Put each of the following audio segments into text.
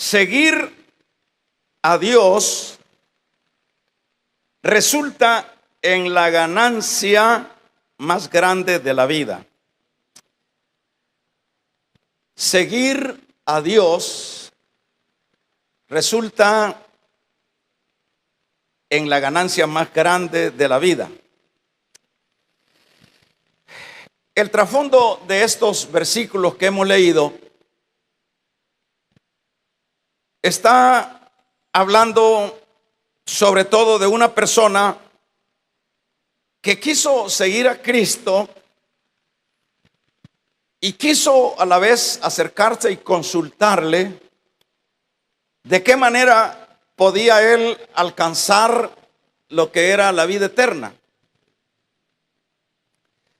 Seguir a Dios resulta en la ganancia más grande de la vida. Seguir a Dios resulta en la ganancia más grande de la vida. El trasfondo de estos versículos que hemos leído está hablando sobre todo de una persona que quiso seguir a Cristo y quiso a la vez acercarse y consultarle de qué manera podía él alcanzar lo que era la vida eterna.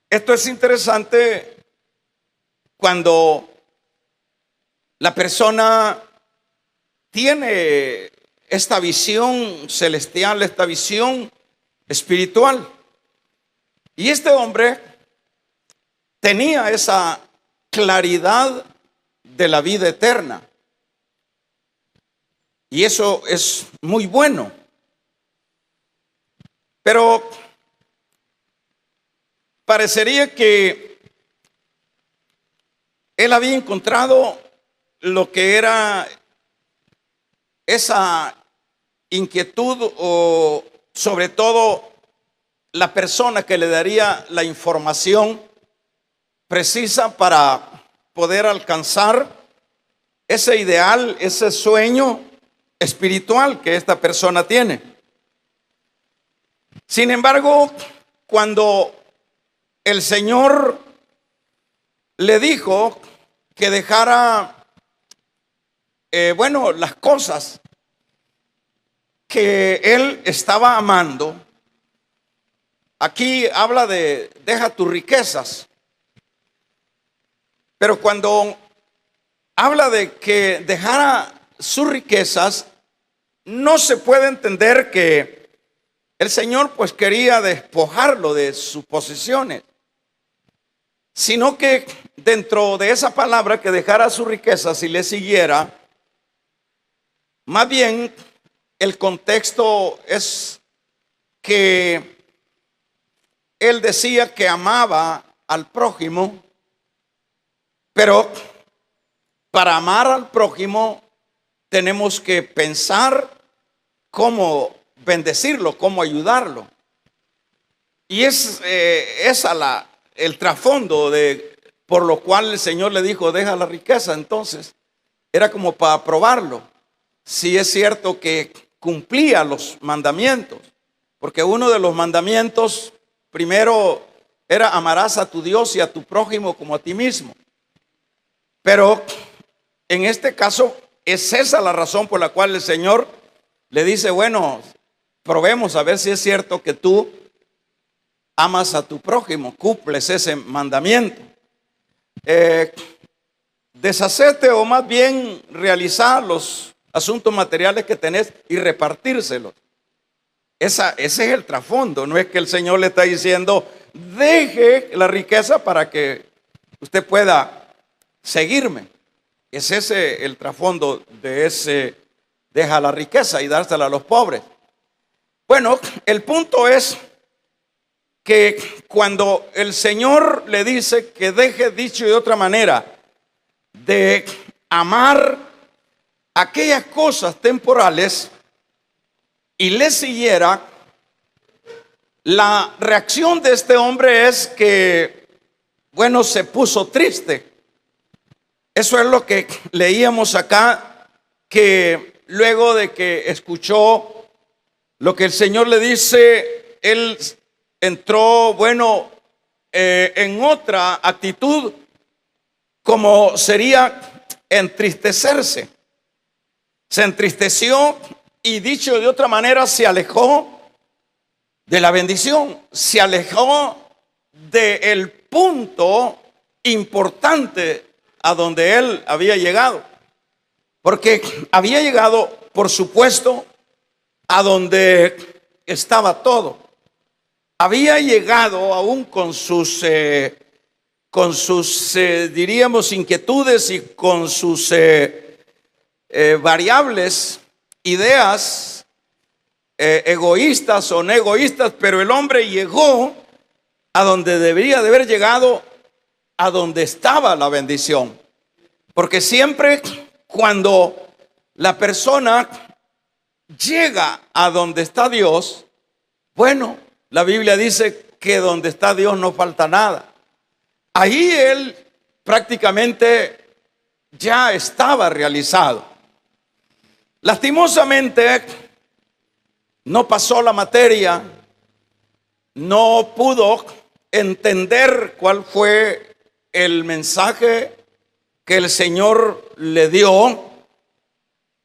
Esto es interesante cuando la persona tiene esta visión celestial, esta visión espiritual. Y este hombre tenía esa claridad de la vida eterna. Y eso es muy bueno. Pero parecería que él había encontrado lo que era esa inquietud, o sobre todo la persona que le daría la información precisa para poder alcanzar ese ideal, ese sueño espiritual que esta persona tiene. Sin embargo, cuando el Señor le dijo que dejara las cosas que él estaba amando, aquí habla de deja tus riquezas, pero cuando habla de que dejara sus riquezas, no se puede entender que el Señor pues quería despojarlo de sus posesiones, sino que dentro de esa palabra que dejara sus riquezas y le siguiera, más bien el contexto es que él decía que amaba al prójimo, pero para amar al prójimo tenemos que pensar cómo bendecirlo, cómo ayudarlo. Y es el trasfondo por lo cual el Señor le dijo, deja la riqueza. Entonces, era como para probarlo. Si es cierto que cumplía los mandamientos, porque uno de los mandamientos primero era amarás a tu Dios y a tu prójimo como a ti mismo. Pero en este caso es esa la razón por la cual el Señor le dice, bueno, probemos a ver si es cierto que tú amas a tu prójimo, cumples ese mandamiento. Deshacerte, o más bien realizar los asuntos materiales que tenés y repartírselos. Ese es el trasfondo. No es que el Señor le está diciendo deje la riqueza para que usted pueda seguirme. Es ese el trasfondo de ese deja la riqueza y dársela a los pobres. Bueno, el punto es que cuando el Señor le dice que deje, dicho de otra manera, de amar aquellas cosas temporales y le siguiera, la reacción de este hombre es que, se puso triste. Eso es lo que leíamos acá, que luego de que escuchó lo que el Señor le dice, él entró, en otra actitud, como sería entristecerse. Se entristeció y, dicho de otra manera, se alejó de la bendición, se alejó del punto importante a donde él había llegado. Porque había llegado, por supuesto, a donde estaba todo. Había llegado aún con sus diríamos, inquietudes y con sus variables, ideas egoístas o no egoístas, pero el hombre llegó a donde debería de haber llegado, a donde estaba la bendición. Porque siempre cuando la persona llega a donde está Dios, bueno, la Biblia dice que donde está Dios no falta nada. Ahí él prácticamente ya estaba realizado. Lastimosamente, no pasó la materia, no pudo entender cuál fue el mensaje que el Señor le dio,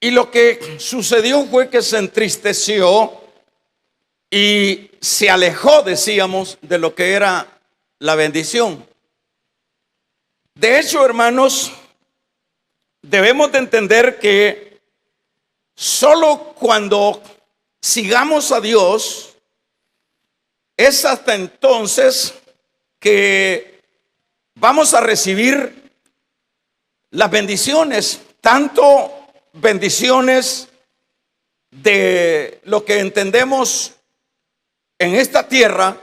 y lo que sucedió fue que se entristeció y se alejó, decíamos, de lo que era la bendición. De hecho, hermanos, debemos de entender que solo cuando sigamos a Dios es hasta entonces que vamos a recibir las bendiciones, tanto bendiciones de lo que entendemos en esta tierra,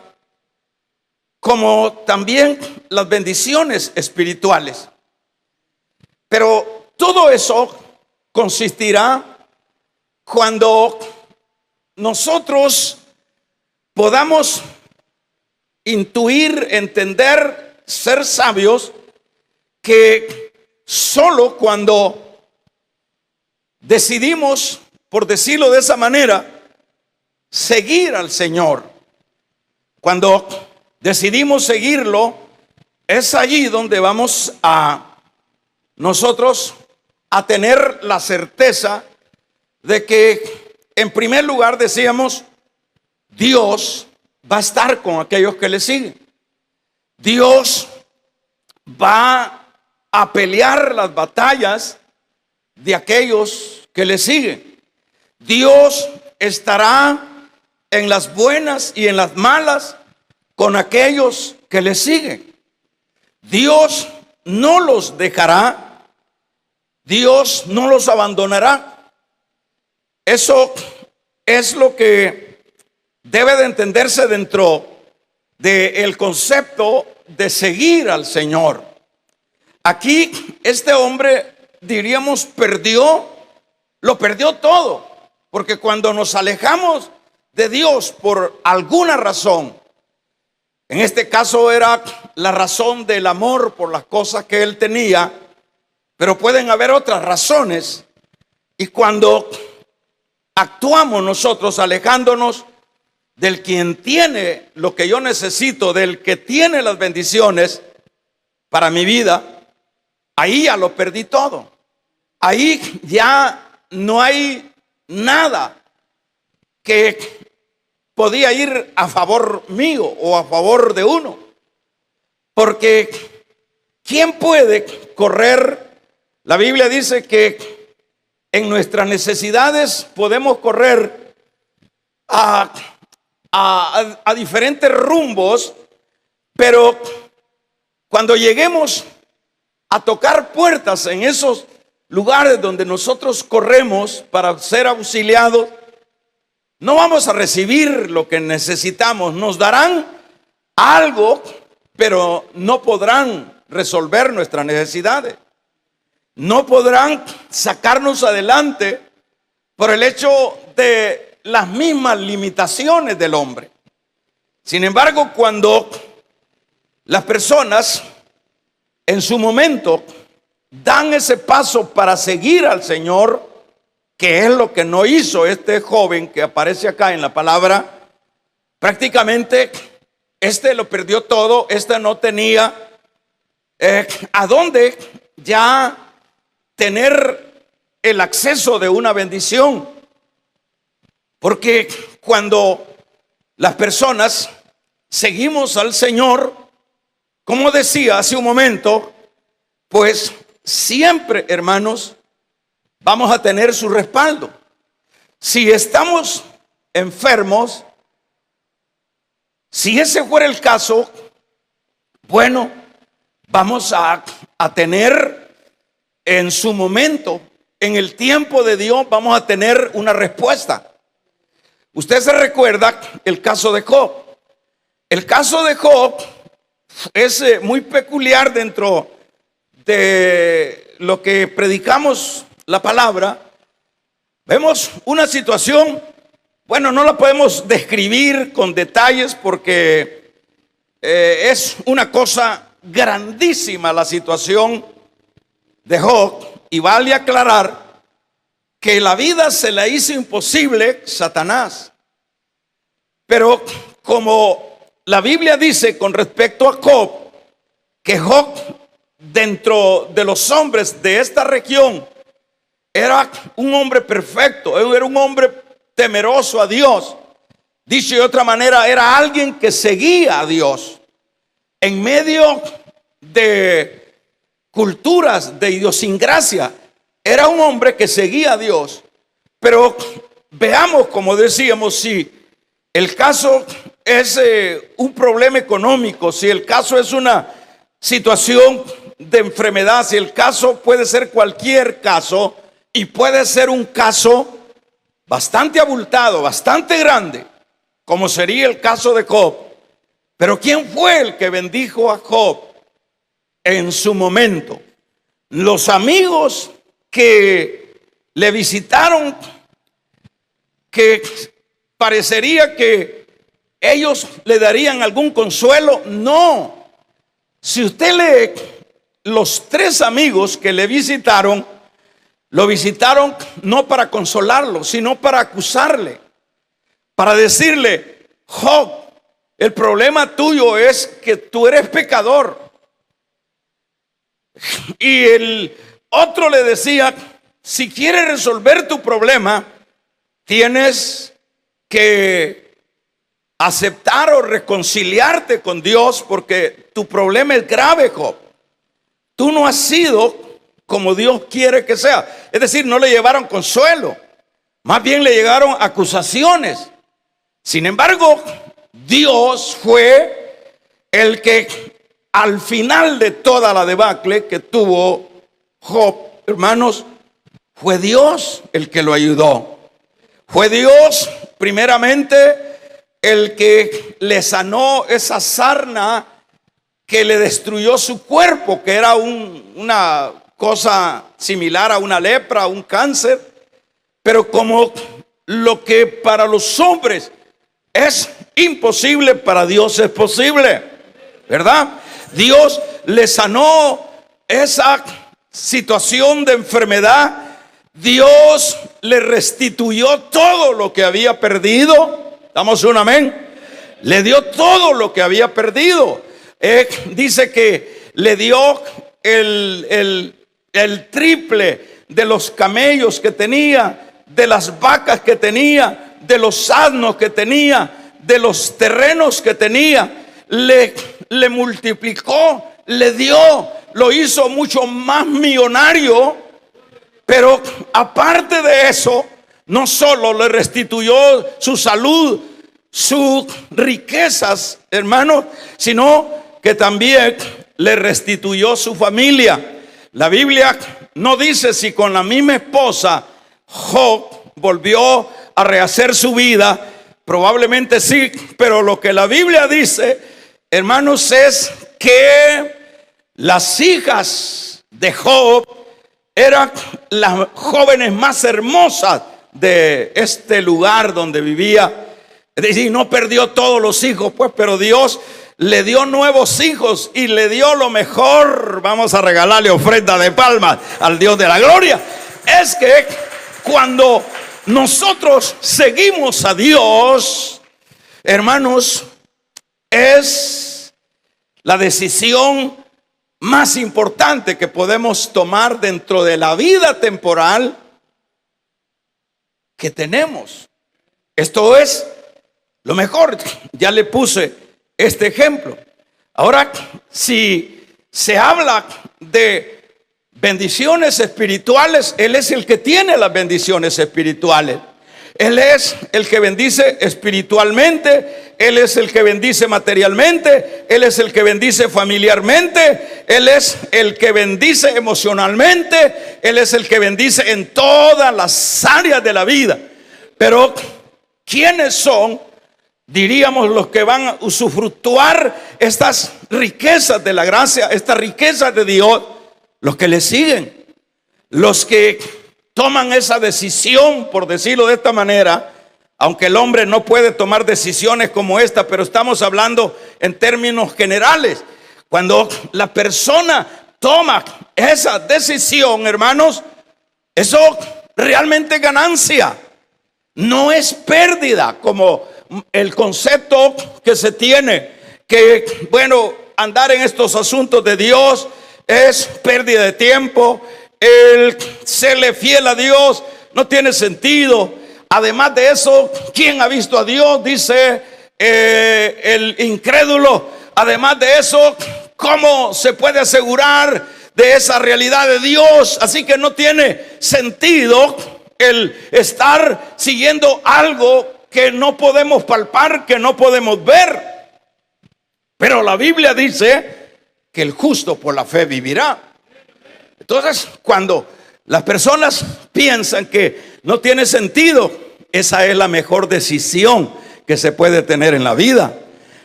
como también las bendiciones espirituales. Pero todo eso consistirá cuando nosotros podamos intuir, entender, ser sabios, que solo cuando decidimos, por decirlo de esa manera, seguir al Señor, cuando decidimos seguirlo, es allí donde vamos a nosotros a tener la certeza de que, en primer lugar, decíamos, Dios va a estar con aquellos que le siguen. Dios va a pelear las batallas de aquellos que le siguen. Dios estará en las buenas y en las malas con aquellos que le siguen. Dios no los dejará, Dios no los abandonará. Eso es lo que debe de entenderse dentro del concepto de seguir al Señor. Aquí este hombre, diríamos, lo perdió todo, porque cuando nos alejamos de Dios por alguna razón, en este caso era la razón del amor por las cosas que él tenía, pero pueden haber otras razones, y cuando actuamos nosotros alejándonos del quien tiene lo que yo necesito, del que tiene las bendiciones para mi vida, ahí ya lo perdí todo. Ahí ya no hay nada que podía ir a favor mío o a favor de uno. Porque ¿quién puede correr? La Biblia dice que en nuestras necesidades podemos correr a diferentes rumbos, pero cuando lleguemos a tocar puertas en esos lugares donde nosotros corremos para ser auxiliados, no vamos a recibir lo que necesitamos. Nos darán algo, pero no podrán resolver nuestras necesidades. No podrán sacarnos adelante por el hecho de las mismas limitaciones del hombre. Sin embargo, cuando las personas en su momento dan ese paso para seguir al Señor, que es lo que no hizo este joven que aparece acá en la palabra, prácticamente este lo perdió todo, este no tenía a dónde ya tener el acceso de una bendición. Porque cuando las personas seguimos al Señor, como decía hace un momento, pues siempre, hermanos, vamos a tener su respaldo. Si estamos enfermos, si ese fuera el caso, bueno, vamos a tener en su momento en el tiempo de Dios vamos a tener una respuesta. Usted se recuerda el caso de Job. El caso de Job es muy peculiar dentro de lo que predicamos la palabra. Vemos una situación, bueno, no la podemos describir con detalles porque es una cosa grandísima la situación de Job, y vale aclarar que la vida se la hizo imposible Satanás. Pero como la Biblia dice con respecto a Job, que Job dentro de los hombres de esta región era un hombre perfecto, era un hombre temeroso a Dios. Dicho de otra manera, era alguien que seguía a Dios en medio de culturas de idiosincrasia. Era un hombre que seguía a Dios. Pero veamos, como decíamos, si el caso es un problema económico, si el caso es una situación de enfermedad, si el caso puede ser cualquier caso, y puede ser un caso bastante abultado, bastante grande, como sería el caso de Job. Pero ¿quién fue el que bendijo a Job en su momento? Los amigos que le visitaron, que parecería que ellos le darían algún consuelo. No. Si usted lee los 3 amigos que le visitaron, lo visitaron no para consolarlo, sino para acusarle, para decirle: Job, el problema tuyo es que tú eres pecador. Y el otro le decía: si quieres resolver tu problema, tienes que aceptar o reconciliarte con Dios, porque tu problema es grave, Job. Tú no has sido como Dios quiere que sea. Es decir, no le llevaron consuelo, más bien le llegaron acusaciones. Sin embargo, Dios fue el que al final de toda la debacle que tuvo Job, hermanos, fue Dios el que lo ayudó. Fue Dios primeramente el que le sanó esa sarna que le destruyó su cuerpo, que era una cosa similar a una lepra, un cáncer. Pero como lo que para los hombres es imposible, para Dios es posible, ¿verdad? Dios le sanó esa situación de enfermedad. Dios le restituyó todo lo que había perdido. ¿Damos un amén? Le dio todo lo que había perdido. Dice que le dio el triple de los camellos que tenía, de las vacas que tenía, de los asnos que tenía, de los terrenos que tenía. Le multiplicó, le dio, lo hizo mucho más millonario. Pero aparte de eso, no solo le restituyó su salud, sus riquezas, hermanos, sino que también le restituyó su familia. La Biblia no dice si con la misma esposa Job volvió a rehacer su vida. Probablemente sí, pero lo que la Biblia dice, hermanos, es que las hijas de Job eran las jóvenes más hermosas de este lugar donde vivía. Es decir, no perdió todos los hijos, pues, pero Dios le dio nuevos hijos y le dio lo mejor. Vamos a regalarle ofrenda de palmas al Dios de la gloria. Es que cuando nosotros seguimos a Dios, hermanos, es la decisión más importante que podemos tomar dentro de la vida temporal que tenemos. Esto es lo mejor. Ya le puse este ejemplo. Ahora, si se habla de bendiciones espirituales, Él es el que tiene las bendiciones espirituales. Él es el que bendice espiritualmente, Él es el que bendice materialmente, Él es el que bendice familiarmente, Él es el que bendice emocionalmente, Él es el que bendice en todas las áreas de la vida. Pero ¿quiénes son, diríamos, los que van a usufructuar estas riquezas de la gracia, estas riquezas de Dios? Los que le siguen, los que toman esa decisión, por decirlo de esta manera, aunque el hombre no puede tomar decisiones como esta, pero estamos hablando en términos generales. Cuando la persona toma esa decisión, hermanos, eso realmente es ganancia, no es pérdida, como el concepto que se tiene, que bueno, andar en estos asuntos de Dios es pérdida de tiempo. El serle fiel a Dios no tiene sentido. Además de eso, ¿quién ha visto a Dios? Dice el incrédulo. Además de eso, ¿cómo se puede asegurar de esa realidad de Dios? Así que no tiene sentido el estar siguiendo algo que no podemos palpar, que no podemos ver. Pero la Biblia dice que el justo por la fe vivirá. Entonces, cuando las personas piensan que no tiene sentido, esa es la mejor decisión que se puede tener en la vida.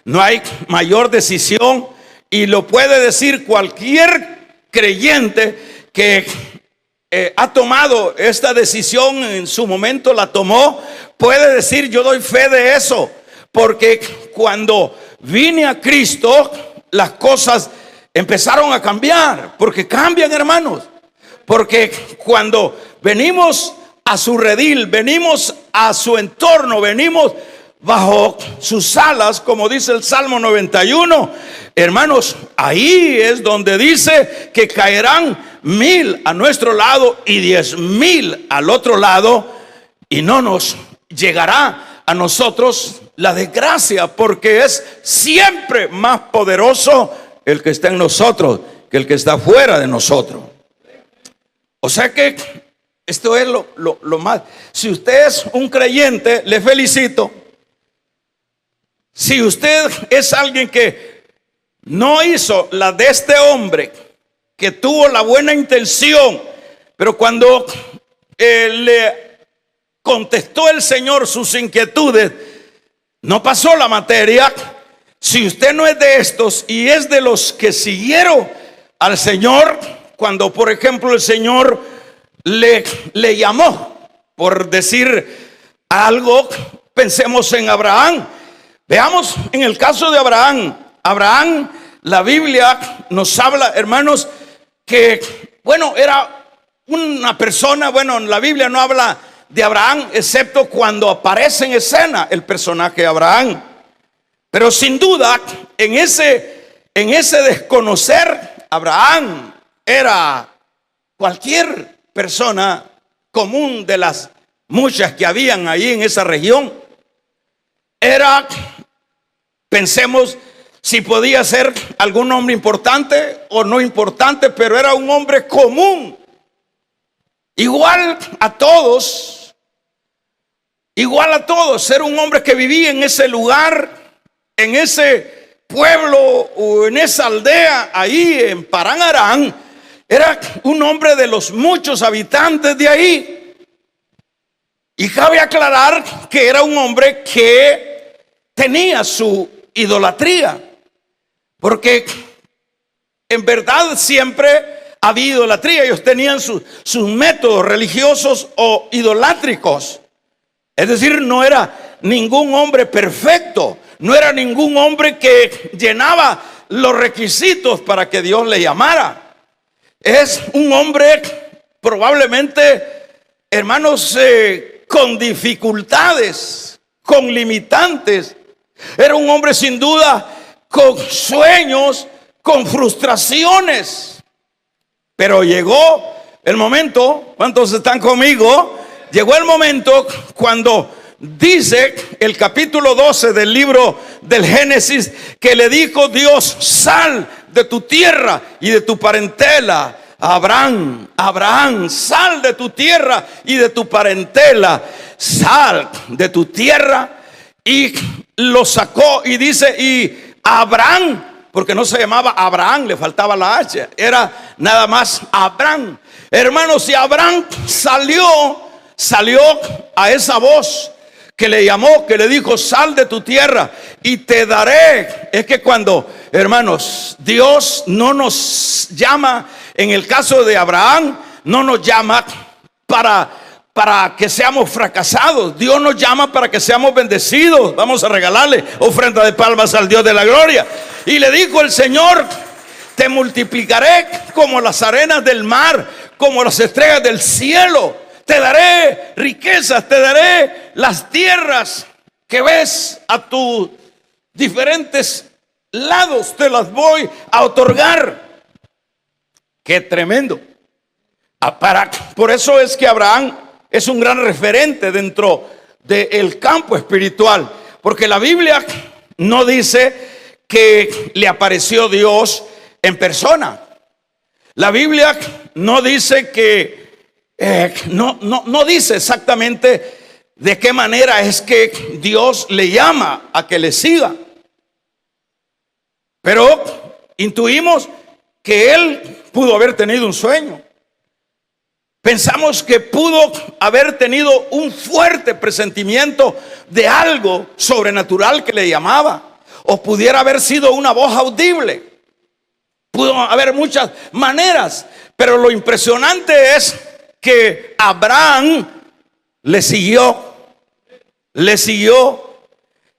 No hay mayor decisión, y lo puede decir cualquier creyente que ha tomado esta decisión, en su momento la tomó, puede decir: yo doy fe de eso, porque cuando vine a Cristo, las cosas empezaron a cambiar, porque cambian, hermanos. Porque cuando venimos a su redil, venimos a su entorno, venimos bajo sus alas, como dice el Salmo 91, hermanos, ahí es donde dice que caerán 1000 a nuestro lado y 10,000 al otro lado, y no nos llegará a nosotros la desgracia, porque es siempre más poderoso el que está en nosotros que el que está fuera de nosotros. O sea que esto es lo más. Si usted es un creyente, le felicito. Si usted es alguien que no hizo la de este hombre, que tuvo la buena intención, pero cuando le contestó el Señor sus inquietudes, no pasó la materia. Si usted no es de estos y es de los que siguieron al Señor, cuando por ejemplo el Señor le llamó, por decir algo, pensemos en Abraham. Veamos en el caso de Abraham. Abraham, la Biblia nos habla, hermanos, que bueno, era una persona, bueno, la Biblia no habla de Abraham excepto cuando aparece en escena el personaje Abraham. Pero sin duda, en ese desconocer, Abraham era cualquier persona común de las muchas que habían ahí en esa región. Era, pensemos si podía ser algún hombre importante o no importante, pero era un hombre común, igual a todos, era un hombre que vivía en ese lugar, en ese pueblo o en esa aldea, ahí en Parán Aram. Era un hombre de los muchos habitantes de ahí. Y cabe aclarar que era un hombre que tenía su idolatría, porque en verdad siempre ha habido idolatría. Ellos tenían sus métodos religiosos o idolátricos. Es decir, no era ningún hombre perfecto, no era ningún hombre que llenaba los requisitos para que Dios le llamara. Es un hombre probablemente, hermanos, con dificultades, con limitantes. Era un hombre sin duda con sueños, con frustraciones. Pero llegó el momento, ¿cuántos están conmigo? Llegó el momento cuando dice el capítulo 12 del libro del Génesis, que le dijo Dios: sal de tu tierra y de tu parentela Abraham, Abraham, sal de tu tierra y de tu parentela, sal de tu tierra. Y lo sacó y dice, y Abraham, porque no se llamaba Abraham, le faltaba la H, era nada más Abraham. Hermanos, y Abraham salió a esa voz que le llamó, que le dijo, sal de tu tierra y te daré. Es que cuando, hermanos, Dios no nos llama, en el caso de Abraham, no nos llama para que seamos fracasados. Dios nos llama para que seamos bendecidos. Vamos a regalarle ofrenda de palmas al Dios de la gloria. Y le dijo el Señor, te multiplicaré como las arenas del mar, como las estrellas del cielo. Te daré riquezas, te daré las tierras que ves a tus diferentes lados, te las voy a otorgar. Qué tremendo. Por eso es que Abraham es un gran referente dentro del campo espiritual, porque la Biblia no dice que le apareció Dios en persona. La Biblia no dice que no dice exactamente de qué manera es que Dios le llama a que le siga, pero intuimos que él pudo haber tenido un sueño. Pensamos que pudo haber tenido un fuerte presentimiento de algo sobrenatural que le llamaba, o pudiera haber sido una voz audible. Pudo haber muchas maneras, pero lo impresionante es que Abraham le siguió. Es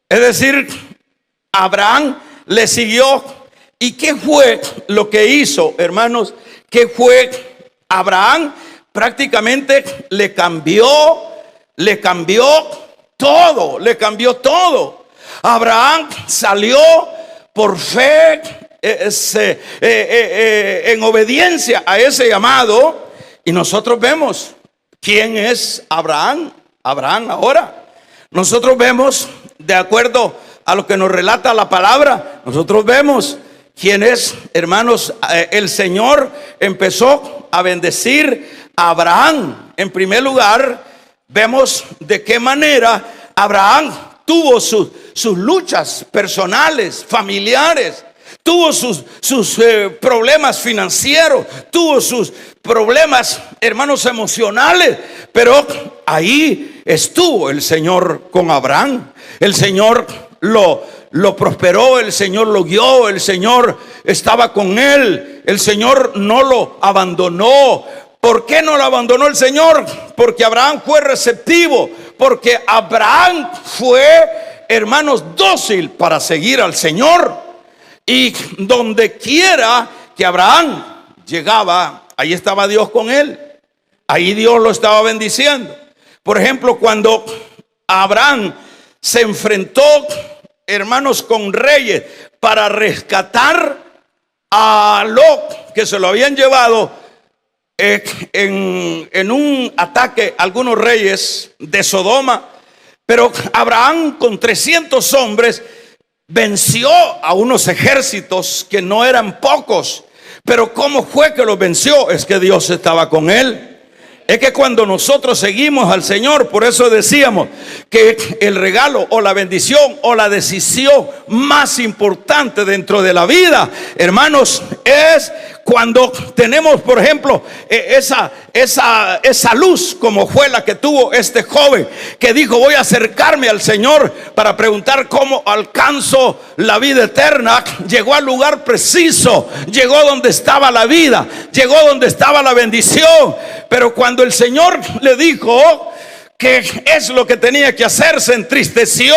decir, Abraham le siguió. ¿Y qué fue lo que hizo, hermanos? ¿Qué fue Abraham? Prácticamente le cambió todo. Abraham salió por fe, en obediencia a ese llamado. Y nosotros vemos quién es Abraham ahora. Nosotros vemos, de acuerdo a lo que nos relata la palabra, nosotros vemos quién es, hermanos. El Señor empezó a bendecir a Abraham. En primer lugar, vemos de qué manera Abraham tuvo sus luchas personales, familiares. Tuvo sus problemas financieros, tuvo sus problemas, hermanos, emocionales, pero ahí estuvo el Señor con Abraham. El Señor lo prosperó, el Señor lo guió, el Señor estaba con él, el Señor no lo abandonó. ¿Por qué no lo abandonó el Señor? Porque Abraham fue receptivo, porque Abraham fue, hermanos, dócil para seguir al Señor. Y donde quiera que Abraham llegaba, ahí estaba Dios con él. Ahí Dios lo estaba bendiciendo. Por ejemplo, cuando Abraham se enfrentó, hermanos, con reyes para rescatar a Lot, que se lo habían llevado en un ataque algunos reyes de Sodoma. Pero Abraham, con 300 hombres, venció a unos ejércitos que no eran pocos. Pero ¿cómo fue que los venció? Es que Dios estaba con él. Es que cuando nosotros seguimos al Señor, por eso decíamos que el regalo o la bendición o la decisión más importante dentro de la vida, hermanos, es cuando tenemos, por ejemplo, esa luz, como fue la que tuvo este joven que dijo: voy a acercarme al Señor para preguntar cómo alcanzo la vida eterna. Llegó al lugar preciso, llegó donde estaba la vida, llegó donde estaba la bendición. Pero cuando el Señor le dijo que es lo que tenía que hacer, se entristeció.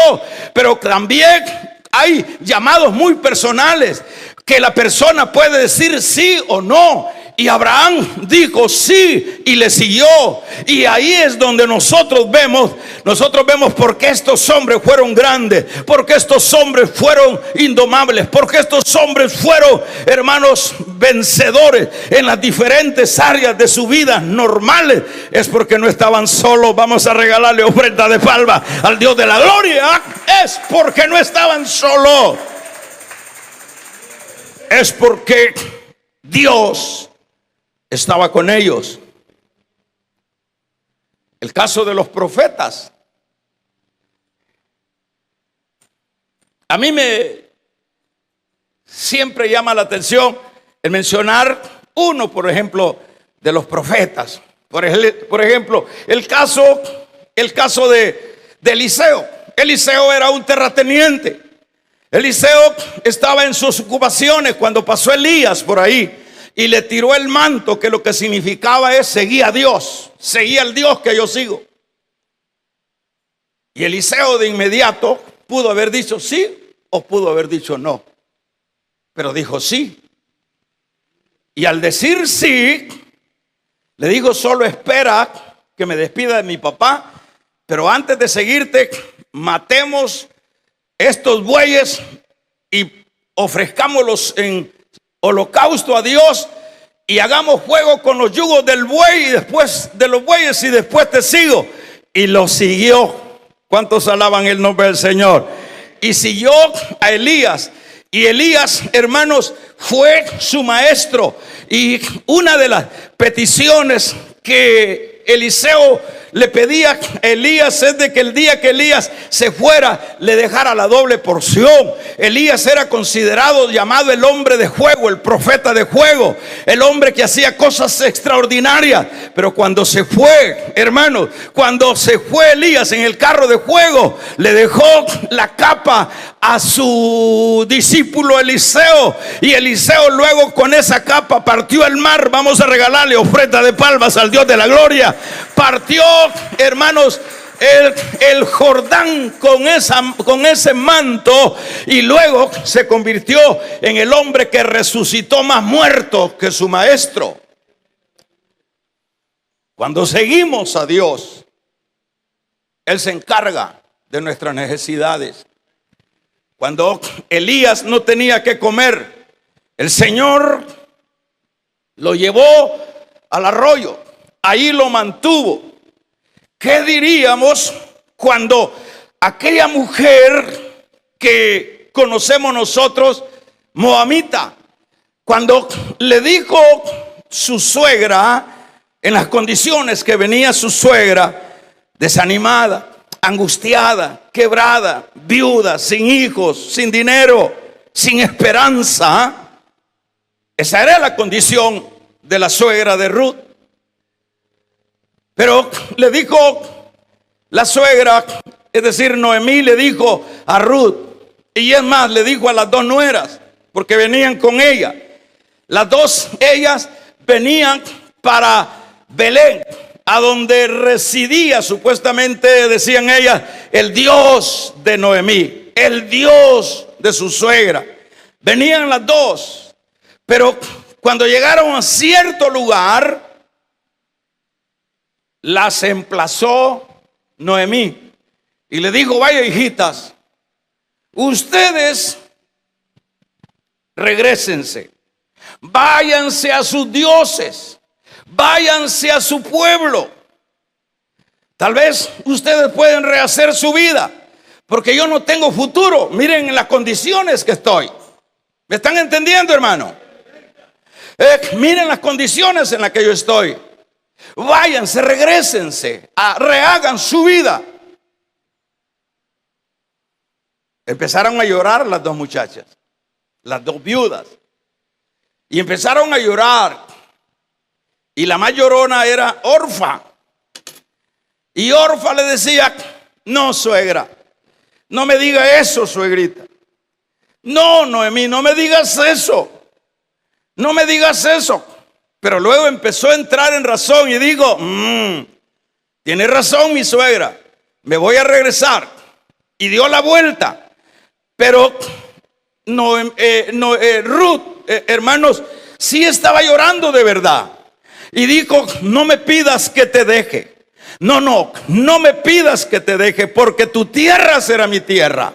Pero también hay llamados muy personales que la persona puede decir sí o no. Y Abraham dijo sí y le siguió. Y ahí es donde nosotros vemos por qué estos hombres fueron grandes, por qué estos hombres fueron indomables, por qué estos hombres fueron, hermanos, vencedores en las diferentes áreas de su vida normales. Es porque no estaban solos. Vamos a regalarle ofrenda de palma al Dios de la gloria. Es porque no estaban solos. Es porque Dios estaba con ellos. El caso de los profetas. A mí me siempre llama la atención el mencionar uno, por ejemplo, de los profetas. Por ejemplo, el caso de Eliseo. Eliseo era un terrateniente. Eliseo estaba en sus ocupaciones cuando pasó Elías por ahí y le tiró el manto, que lo que significaba es: seguía a Dios, seguía al Dios que yo sigo. Y Eliseo de inmediato pudo haber dicho sí o pudo haber dicho no, pero dijo sí. Y al decir sí, le dijo: solo espera que me despida de mi papá, pero antes de seguirte, matemos estos bueyes y ofrezcámoslos en holocausto a Dios y hagamos fuego con los yugos del buey y después de los bueyes, y después te sigo. Y lo siguió. ¿Cuántos alaban el nombre del Señor? Y siguió a Elías. Y Elías, hermanos, fue su maestro. Y una de las peticiones que Eliseo le pedía a Elías es de que el día que Elías se fuera, le dejara la doble porción. Elías era considerado, llamado el hombre de fuego, el profeta de fuego, el hombre que hacía cosas extraordinarias. Pero cuando se fue, hermanos, cuando se fue Elías en el carro de fuego, le dejó la capa a su discípulo Eliseo, y Eliseo luego con esa capa partió el mar. Vamos a regalarle ofrenda de palmas al Dios de la gloria. Partió, hermanos, el Jordán con ese manto, y luego se convirtió en el hombre que resucitó más muerto que su maestro. Cuando seguimos a Dios, Él se encarga de nuestras necesidades. Cuando Elías no tenía que comer, el Señor lo llevó al arroyo, ahí lo mantuvo. ¿Qué diríamos cuando aquella mujer que conocemos nosotros, moabita, cuando le dijo su suegra, en las condiciones que venía su suegra, desanimada, angustiada, quebrada, viuda, sin hijos, sin dinero, sin esperanza? Esa era la condición de la suegra de Ruth. Pero le dijo la suegra, es decir, Noemí, le dijo a Ruth, y es más, le dijo a las dos nueras, porque venían con ella. Las dos, ellas venían para Belén, a donde residía, supuestamente decían ellas, el Dios de Noemí, el Dios de su suegra. Venían las dos, pero cuando llegaron a cierto lugar, las emplazó Noemí y le dijo: vaya, hijitas, ustedes regrésense, váyanse a sus dioses, váyanse a su pueblo. Tal vez ustedes pueden rehacer su vida, porque yo no tengo futuro. Miren en las condiciones que estoy. ¿Me están entendiendo, hermano? Miren las condiciones en las que yo estoy. Váyanse, regrésense, rehagan su vida. Empezaron a llorar las dos muchachas, las dos viudas, y empezaron a llorar. Y la más llorona era Orfa. Y Orfa le decía: no, suegra, no me diga eso, suegrita. No, Noemí, no me digas eso. No me digas eso. Pero luego empezó a entrar en razón y digo: tiene razón mi suegra, me voy a regresar. Y dio la vuelta. Pero Ruth, hermanos, sí estaba llorando de verdad. Y dijo: no me pidas que te deje. No me pidas que te deje, porque tu tierra será mi tierra.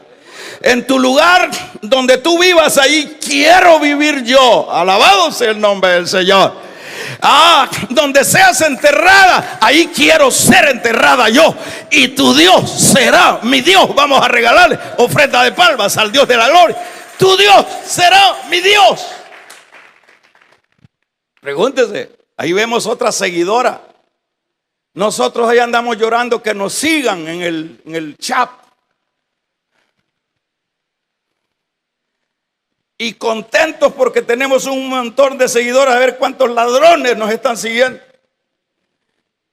En tu lugar donde tú vivas, ahí quiero vivir yo. Alabado sea el nombre del Señor. Donde seas enterrada, ahí quiero ser enterrada yo. Y tu Dios será mi Dios. Vamos a regalarle ofrenda de palmas al Dios de la gloria. Tu Dios será mi Dios. Pregúntese, Ahí vemos otra seguidora. Nosotros ahí andamos llorando que nos sigan en el chat. Y contentos porque tenemos un montón de seguidores. A ver cuántos ladrones nos están siguiendo.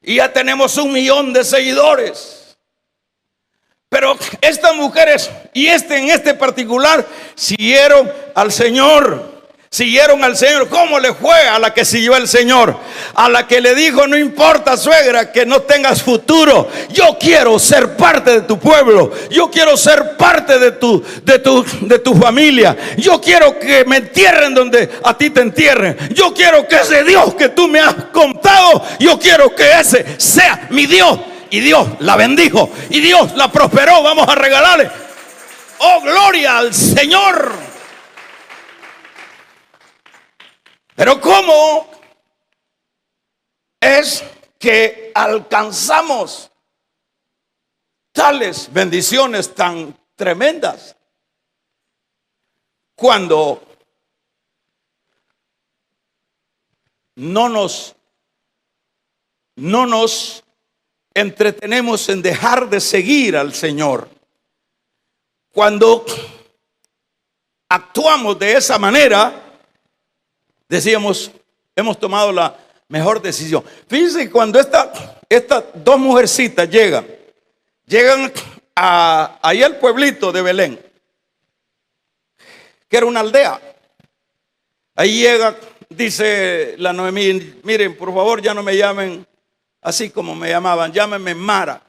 Y ya tenemos 1 millón de seguidores. Pero estas mujeres y en este particular siguieron al Señor. Siguieron al Señor. ¿Cómo le fue a la que siguió al Señor? A la que le dijo: no importa, suegra, que no tengas futuro, yo quiero ser parte de tu pueblo, yo quiero ser parte de tu familia, yo quiero que me entierren donde a ti te entierren, yo quiero que ese Dios que tú me has contado, yo quiero que ese sea mi Dios. Y Dios la bendijo y Dios la prosperó. Vamos a regalarle, oh, gloria al Señor. Pero ¿cómo es que alcanzamos tales bendiciones tan tremendas cuando no nos entretenemos en dejar de seguir al Señor? Cuando actuamos de esa manera, decíamos, hemos tomado la mejor decisión. Fíjense que cuando estas 2 mujercitas llegan ahí al pueblito de Belén, que era una aldea. Ahí llega, dice la Noemí: miren, por favor, ya no me llamen así como me llamaban, llámenme Mara,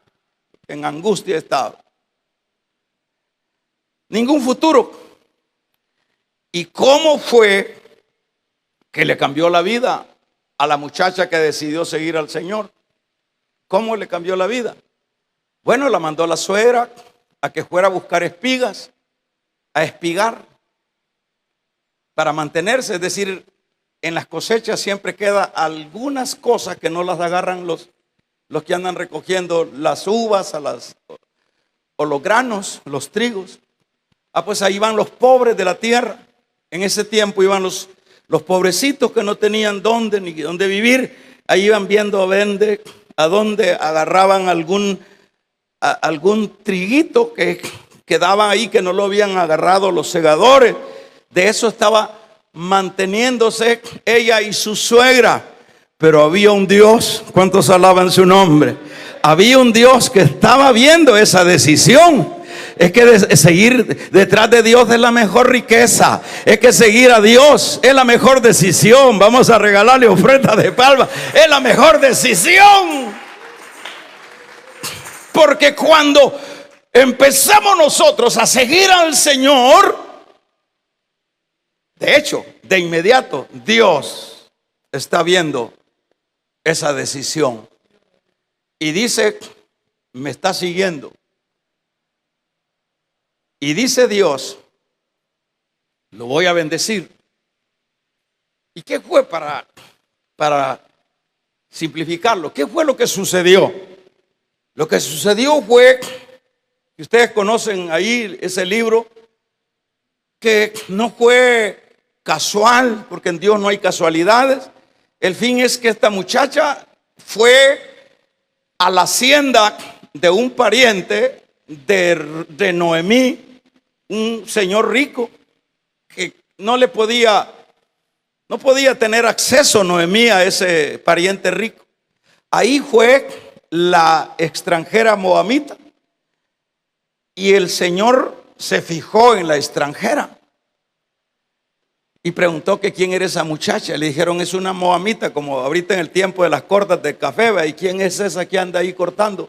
en angustia estaba. Ningún futuro. ¿Y cómo fue que le cambió la vida a la muchacha que decidió seguir al Señor? ¿Cómo le cambió la vida? Bueno, la mandó la suegra a que fuera a buscar espigas, a espigar, para mantenerse. Es decir, en las cosechas siempre queda algunas cosas que no las agarran los que andan recogiendo las uvas o los granos, los trigos. Pues ahí van los pobres de la tierra. En ese tiempo iban los pobrecitos que no tenían dónde ni dónde vivir. Ahí iban viendo a dónde agarraban algún triguito que quedaba ahí, que no lo habían agarrado los segadores. De eso estaba manteniéndose ella y su suegra. Pero había un Dios, ¿cuántos alaban su nombre? Había un Dios que estaba viendo esa decisión. Es que seguir detrás de Dios es la mejor riqueza. Es que seguir a Dios es la mejor decisión. Vamos a regalarle ofrenda de palma. Es la mejor decisión. Porque cuando empezamos nosotros a seguir al Señor, de hecho, de inmediato, Dios está viendo esa decisión. Y dice: me está siguiendo. Y dice Dios: lo voy a bendecir. ¿Y qué fue para simplificarlo? ¿Qué fue lo que sucedió? Lo que sucedió fue, que ustedes conocen ahí ese libro, que no fue casual, porque en Dios no hay casualidades. El fin es que esta muchacha fue a la hacienda de un pariente de Noemí, un señor rico que no podía tener acceso Noemí a ese pariente rico. Ahí fue la extranjera moabita y el Señor se fijó en la extranjera y preguntó que quién era esa muchacha. Le dijeron: es una moabita, como ahorita en el tiempo de las cortas de café. ¿Y quién es esa que anda ahí cortando?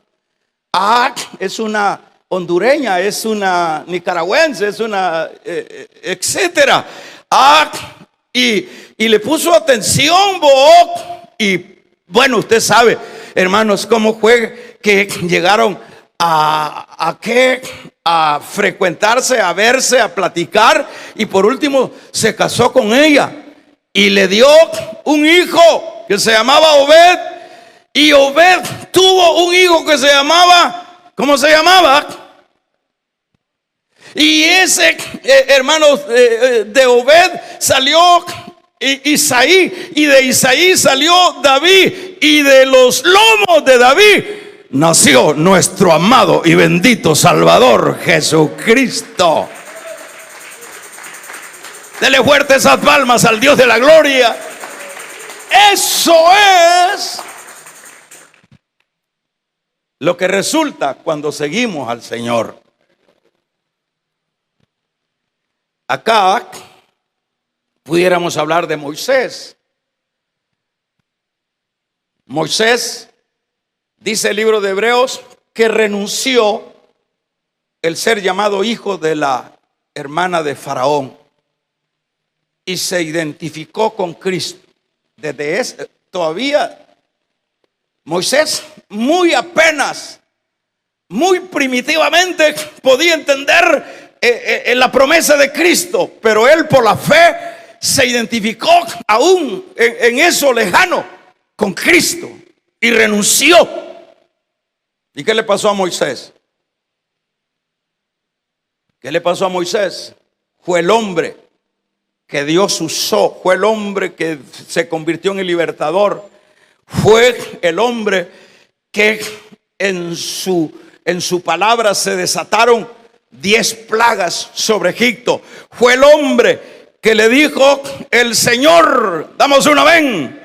Es una hondureña, es una nicaragüense, es una etcétera. Y le puso atención Booc. Y bueno, usted sabe, hermanos, cómo fue que llegaron a frecuentarse, a verse, a platicar, y por último se casó con ella y le dio un hijo que se llamaba Obed. Y Obed tuvo un hijo que se llamaba, ¿cómo se llamaba? Y ese hermano de Obed salió Isaí, y de Isaí salió David, y de los lomos de David nació nuestro amado y bendito Salvador Jesucristo. Dele fuerte esas palmas al Dios de la gloria. Eso es lo que resulta cuando seguimos al Señor. Acá pudiéramos hablar de Moisés. Moisés, dice el libro de Hebreos, que renunció el ser llamado hijo de la hermana de Faraón y se identificó con Cristo. Desde ese, todavía Moisés muy apenas, muy primitivamente podía entender la promesa de Cristo, pero él por la fe se identificó aún en eso lejano con Cristo y renunció. ¿Y qué le pasó a Moisés? ¿Qué le pasó a Moisés? Fue el hombre que Dios usó, fue el hombre que se convirtió en el libertador, fue el hombre que en su palabra se desataron 10 plagas sobre Egipto. Fue el hombre que le dijo el Señor, damos un amén.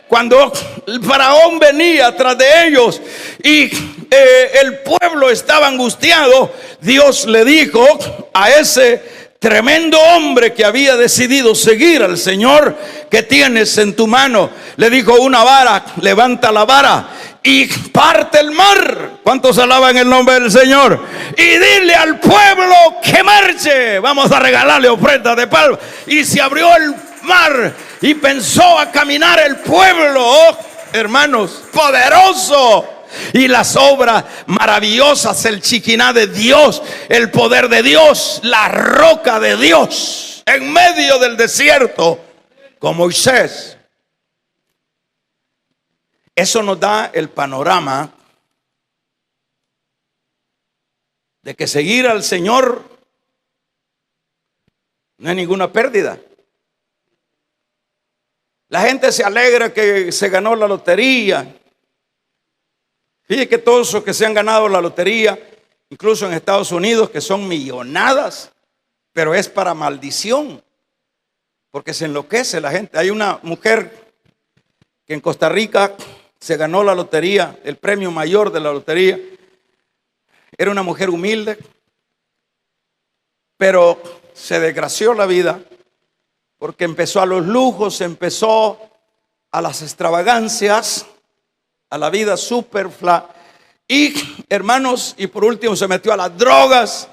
Cuando el faraón venía tras de ellos y el pueblo estaba angustiado, Dios le dijo a ese tremendo hombre que había decidido seguir al Señor: ¿qué tienes en tu mano? Le dijo: una vara. Levanta la vara y parte el mar. ¿Cuántos alaban el nombre del Señor? Y dile al pueblo que marche. Vamos a regalarle ofrenda de palma. Y se abrió el mar y pensó a caminar el pueblo, oh, hermanos, poderoso. Y las obras maravillosas, el chiquiná de Dios, el poder de Dios, la roca de Dios en medio del desierto con Moisés. Eso nos da el panorama de que seguir al Señor no es ninguna pérdida. La gente se alegra que se ganó la lotería. Fíjate que todos los que se han ganado la lotería, incluso en Estados Unidos, que son millonadas, pero es para maldición, porque se enloquece la gente. Hay una mujer que en Costa Rica se ganó la lotería, el premio mayor de la lotería. Era una mujer humilde, pero se desgració la vida porque empezó a los lujos, empezó a las extravagancias, a la vida superflua. Y hermanos, y por último se metió a las drogas.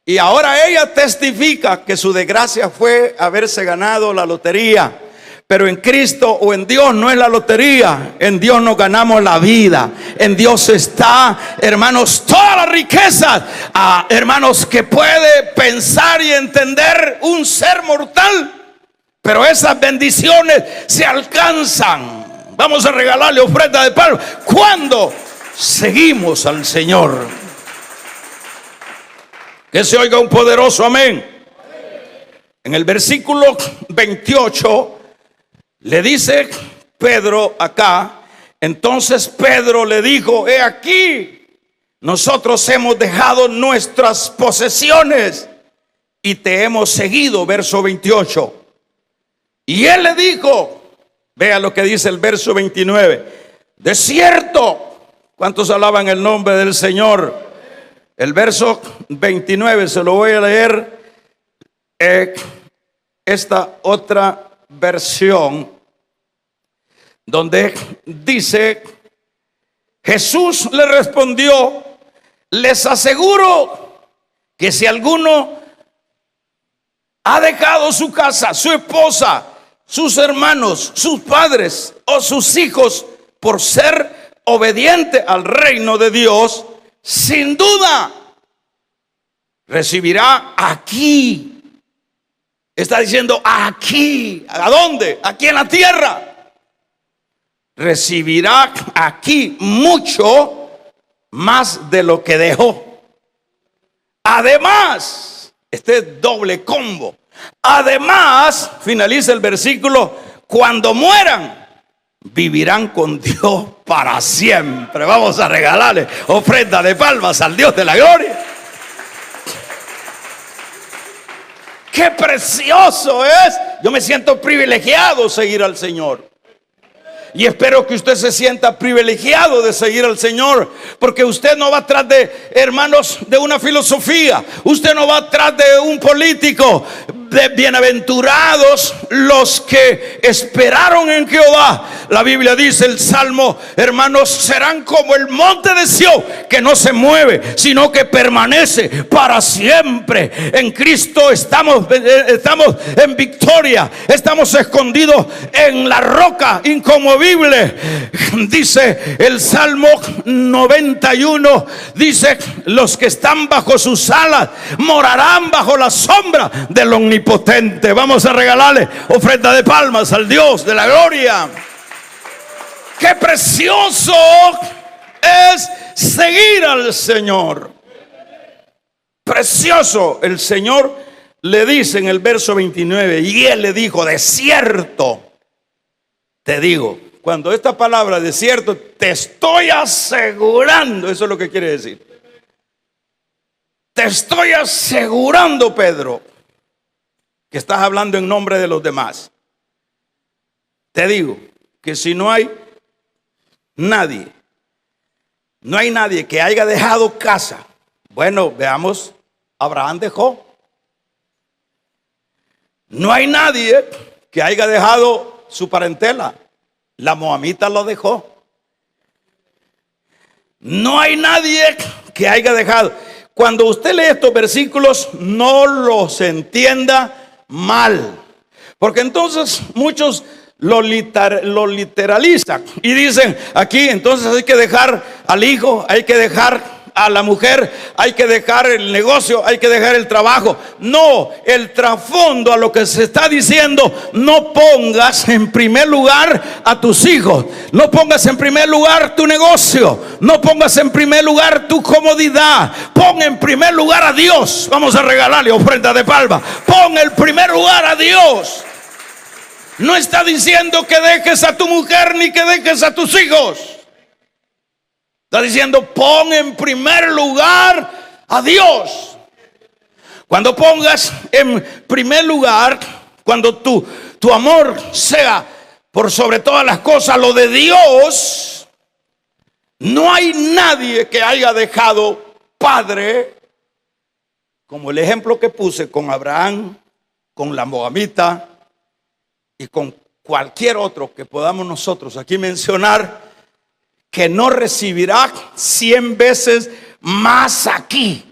Y ahora ella testifica que su desgracia fue haberse ganado la lotería. Pero en Cristo o en Dios no es la lotería. En Dios nos ganamos la vida. En Dios está, hermanos, toda la riqueza, hermanos, que puede pensar y entender un ser mortal. Pero esas bendiciones se alcanzan. Vamos a regalarle ofrenda de palma cuando seguimos al Señor. Que se oiga un poderoso amén. En el versículo 28 le dice Pedro acá: entonces Pedro le dijo: he aquí, nosotros hemos dejado nuestras posesiones y te hemos seguido. Verso 28. Y él le dijo, vea lo que dice el verso 29: de cierto. ¿Cuántos alaban el nombre del Señor? El verso 29 se lo voy a leer, esta otra versión, donde dice: Jesús le respondió: les aseguro que si alguno ha dejado su casa, su esposa, sus hermanos, sus padres o sus hijos por ser obediente al reino de Dios, sin duda recibirá aquí. Está diciendo aquí. ¿A dónde? Aquí en la tierra. Recibirá aquí mucho más de lo que dejó. Además, este es doble combo. Además, finaliza el versículo, cuando mueran, vivirán con Dios para siempre. Vamos a regalarle ofrenda de palmas al Dios de la gloria. ¡Qué precioso es! Yo me siento privilegiado seguir al Señor. Y espero que usted se sienta privilegiado de seguir al Señor, porque usted no va atrás de, hermanos, de una filosofía. Usted no va atrás de un político. De bienaventurados los que esperaron en Jehová. La Biblia dice, el Salmo, hermanos, serán como el monte de Sión, que no se mueve, sino que permanece para siempre. En Cristo estamos en victoria. Estamos escondidos en la roca inconmovible. Dice el Salmo 91, dice, los que están bajo sus alas morarán bajo la sombra del Omnipotente. Vamos a regalarle ofrenda de palmas al Dios de la gloria. Qué precioso es seguir al Señor. Precioso. El Señor le dice en el verso 29, y Él le dijo, de cierto te digo. Cuando esta palabra de cierto, te estoy asegurando, eso es lo que quiere decir. Te estoy asegurando, Pedro, que estás hablando en nombre de los demás. Te digo que si no hay nadie que haya dejado casa. Bueno, veamos, Abraham dejó. No hay nadie que haya dejado su parentela. La moabita lo dejó. No hay nadie que haya dejado. Cuando usted lee estos versículos, no los entienda mal, porque entonces muchos lo literalizan y dicen aquí, entonces hay que dejar al hijo, hay que dejar a la mujer, hay que dejar el negocio, hay que dejar el trabajo. No, el trasfondo a lo que se está diciendo, no pongas en primer lugar a tus hijos, no pongas en primer lugar tu negocio, no pongas en primer lugar tu comodidad, pon en primer lugar a Dios. Vamos a regalarle ofrenda de palma. Pon en primer lugar a Dios. No está diciendo que dejes a tu mujer ni que dejes a tus hijos. Está diciendo, pon en primer lugar a Dios. Cuando pongas en primer lugar, cuando tu amor sea por sobre todas las cosas lo de Dios, no hay nadie que haya dejado padre, como el ejemplo que puse con Abraham, con la moabita y con cualquier otro que podamos nosotros aquí mencionar, que no recibirá 100 veces más aquí.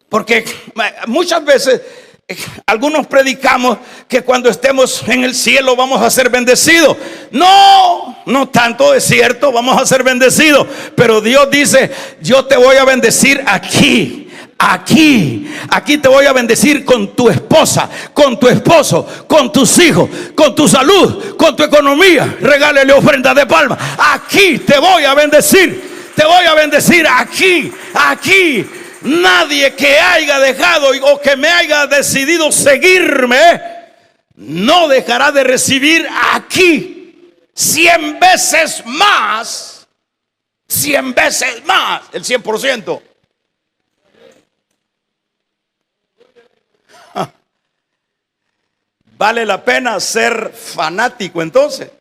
Porque muchas veces algunos predicamos que cuando estemos en el cielo vamos a ser bendecidos. No tanto, es cierto, vamos a ser bendecidos, pero Dios dice, yo te voy a bendecir aquí te voy a bendecir con tu esposa, con tu esposo, con tus hijos, con tu salud, con tu economía. Regálele ofrenda de palma. Aquí te voy a bendecir. Te voy a bendecir aquí. Nadie que haya dejado o que me haya decidido seguirme no dejará de recibir aquí 100 veces más. 100 veces más, el 100%. Vale la pena ser fanático entonces.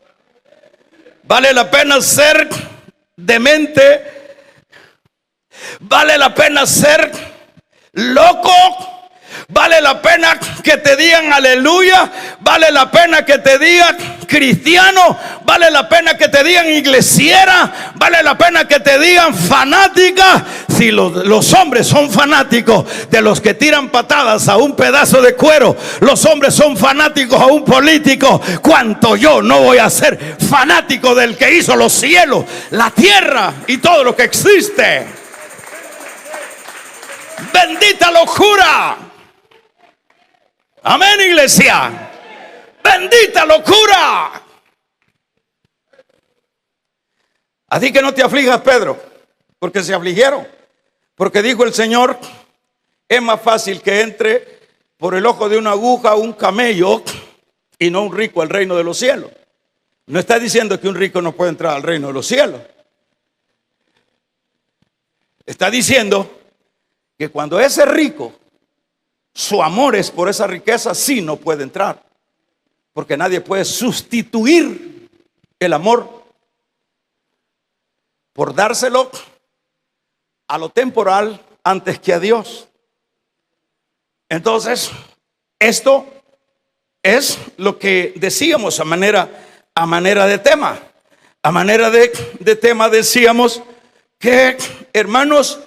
Vale la pena ser demente. Vale la pena ser loco. Vale la pena que te digan aleluya. Vale la pena que te digan cristiano. Vale la pena que te digan iglesiera. Vale la pena que te digan fanática. Si los hombres son fanáticos de los que tiran patadas a un pedazo de cuero, los hombres son fanáticos a un político, ¿cuánto yo no voy a ser fanático del que hizo los cielos, la tierra y todo lo que existe? Bendita locura. Amén, iglesia. Bendita locura. Así que no te aflijas, Pedro, porque se afligieron. Porque dijo el Señor, es más fácil que entre por el ojo de una aguja un camello y no un rico al reino de los cielos. No está diciendo que un rico no puede entrar al reino de los cielos. Está diciendo que cuando ese rico, su amor es por esa riqueza, sí no puede entrar. Porque nadie puede sustituir el amor por dárselo a lo temporal antes que a Dios. Entonces, esto es lo que decíamos a manera de tema. A manera de tema decíamos que, hermanos,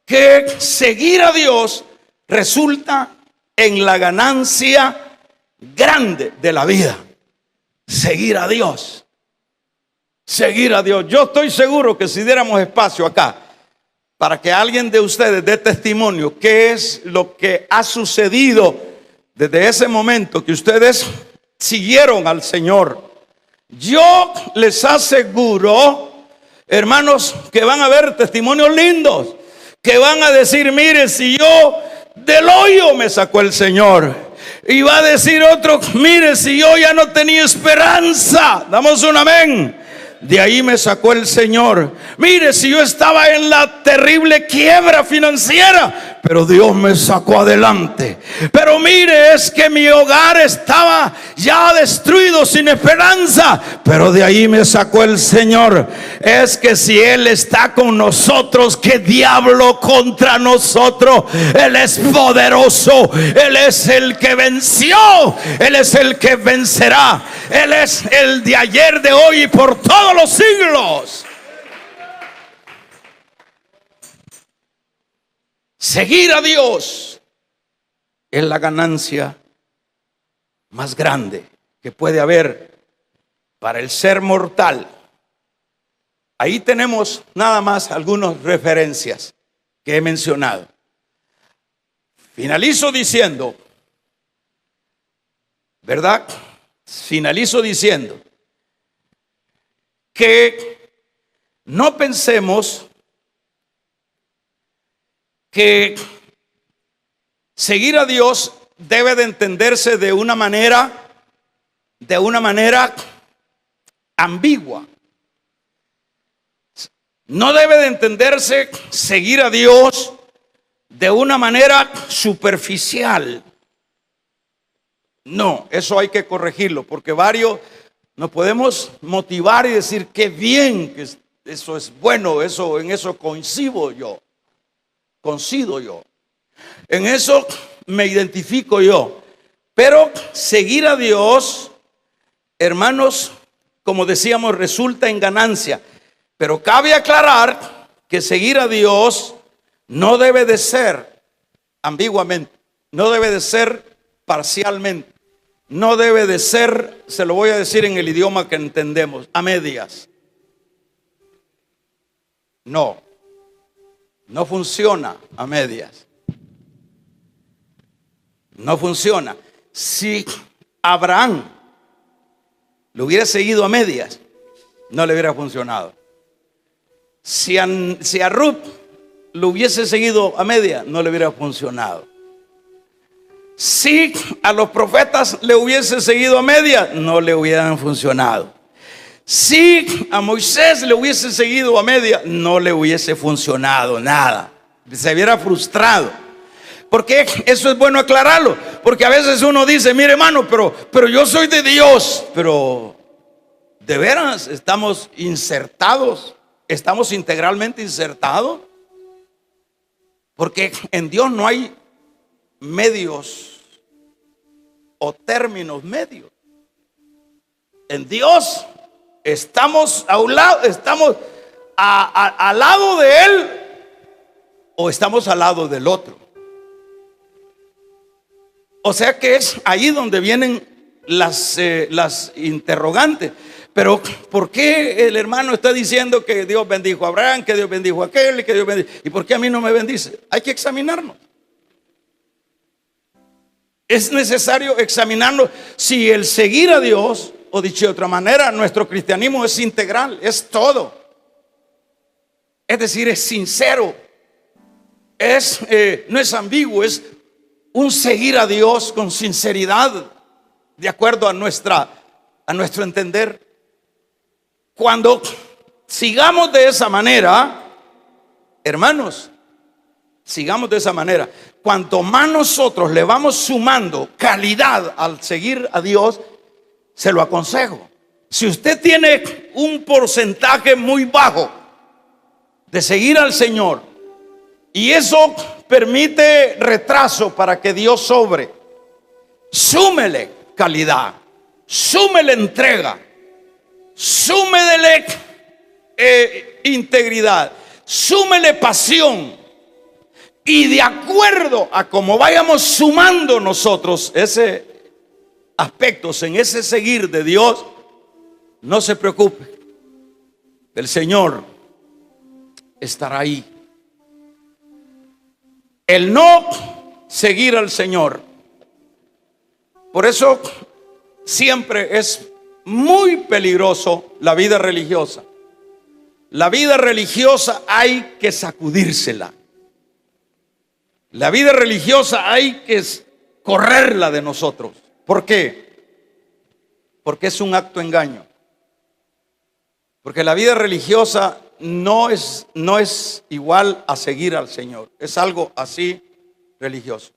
que seguir a Dios resulta en la ganancia grande de la vida. Seguir a Dios. Seguir a Dios. Yo estoy seguro que si diéramos espacio acá para que alguien de ustedes dé testimonio qué es lo que ha sucedido desde ese momento que ustedes siguieron al Señor, yo les aseguro, hermanos, que van a ver testimonios lindos, que van a decir, mire, si yo del hoyo me sacó el Señor. Y va a decir otro, mire, si yo ya no tenía esperanza, damos un amén, de ahí me sacó el Señor. Mire, si yo estaba en la terrible quiebra financiera, pero Dios me sacó adelante. Pero mire, es que mi hogar estaba ya destruido, sin esperanza, pero de ahí me sacó el Señor. Es que si Él está con nosotros, ¿qué diablo contra nosotros? Él es poderoso. Él es el que venció. Él es el que vencerá. Él es el de ayer, de hoy y por todos los siglos. Seguir a Dios es la ganancia más grande que puede haber para el ser mortal. Ahí tenemos nada más algunas referencias que he mencionado. Finalizo diciendo, ¿verdad? Finalizo diciendo que no pensemos que seguir a Dios debe de entenderse de una manera ambigua. No debe de entenderse seguir a Dios de una manera superficial. No, eso hay que corregirlo, porque varios nos podemos motivar y decir qué bien, que eso es bueno, en eso coincido yo. En eso me identifico yo. Pero seguir a Dios, hermanos, como decíamos, resulta en ganancia. Pero cabe aclarar que seguir a Dios no debe de ser ambiguamente, no debe de ser parcialmente, no debe de ser, se lo voy a decir en el idioma que entendemos, a medias. No funciona a medias. No funciona. Si Abraham lo hubiera seguido a medias, no le hubiera funcionado. Si a Ruth lo hubiese seguido a medias, no le hubiera funcionado. Si a los profetas le hubiese seguido a medias, no le hubieran funcionado. Si a Moisés le hubiese seguido a media, no le hubiese funcionado nada. Se hubiera frustrado. Porque eso es bueno aclararlo. Porque a veces uno dice, mire hermano, pero yo soy de Dios. Pero de veras estamos insertados. Estamos integralmente insertados. Porque en Dios no hay medios o términos medios. En Dios estamos a un lado, estamos al lado de Él o estamos al lado del otro. O sea que es ahí donde vienen las interrogantes. Pero ¿por qué el hermano está diciendo que Dios bendijo a Abraham, que Dios bendijo a aquel y que Dios bendijo? ¿Y por qué a mí no me bendice? Hay que examinarnos. Es necesario examinarnos si el seguir a Dios, o dicho de otra manera, nuestro cristianismo es integral, es todo. Es decir, es sincero. no es ambiguo, es un seguir a Dios con sinceridad, de acuerdo a nuestro entender. Cuando sigamos de esa manera, hermanos, sigamos de esa manera. Cuanto más nosotros le vamos sumando calidad al seguir a Dios, se lo aconsejo. Si usted tiene un porcentaje muy bajo de seguir al Señor y eso permite retraso para que Dios sobre, súmele calidad, súmele entrega, súmele integridad, súmele pasión. Y de acuerdo a cómo vayamos sumando nosotros ese aspectos en ese seguir de Dios, no se preocupe, el Señor estará ahí. El no seguir al Señor, por eso siempre es muy peligroso la vida religiosa. La vida religiosa hay que sacudírsela. La vida religiosa hay que correrla de nosotros. ¿Por qué? Porque es un acto engaño. Porque la vida religiosa no es igual a seguir al Señor. Es algo así religioso.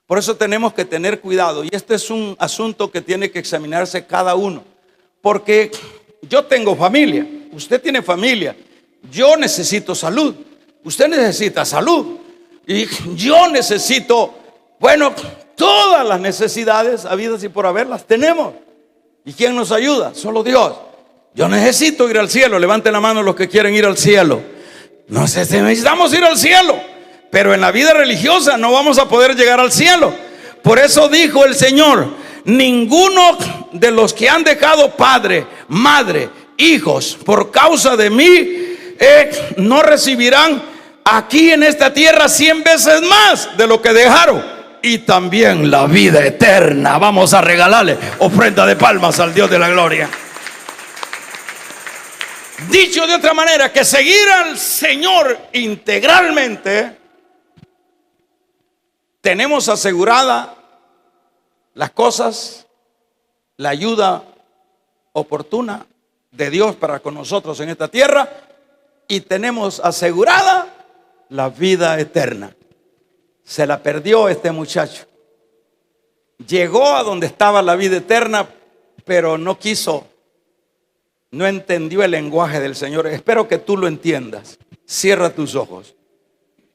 Por eso tenemos que tener cuidado. Y este es un asunto que tiene que examinarse cada uno. Porque yo tengo familia, usted tiene familia, yo necesito salud, usted necesita salud. Y yo necesito, bueno, todas las necesidades habidas y por haber las tenemos. ¿Y quién nos ayuda? Solo Dios. Yo necesito ir al cielo. Levanten la mano los que quieren ir al cielo. No sé si necesitamos ir al cielo, pero en la vida religiosa no vamos a poder llegar al cielo. Por eso dijo el Señor: ninguno de los que han dejado padre, madre, hijos por causa de mí no recibirán aquí en esta tierra 100 veces más de lo que dejaron, y también la vida eterna. Vamos a regalarle ofrenda de palmas al Dios de la gloria. Dicho de otra manera, que seguir al Señor integralmente, tenemos asegurada las cosas, la ayuda oportuna de Dios para con nosotros en esta tierra, y tenemos asegurada la vida eterna. Se la perdió este muchacho. Llegó a donde estaba la vida eterna, pero no quiso, no entendió el lenguaje del Señor. Espero que tú lo entiendas. Cierra tus ojos.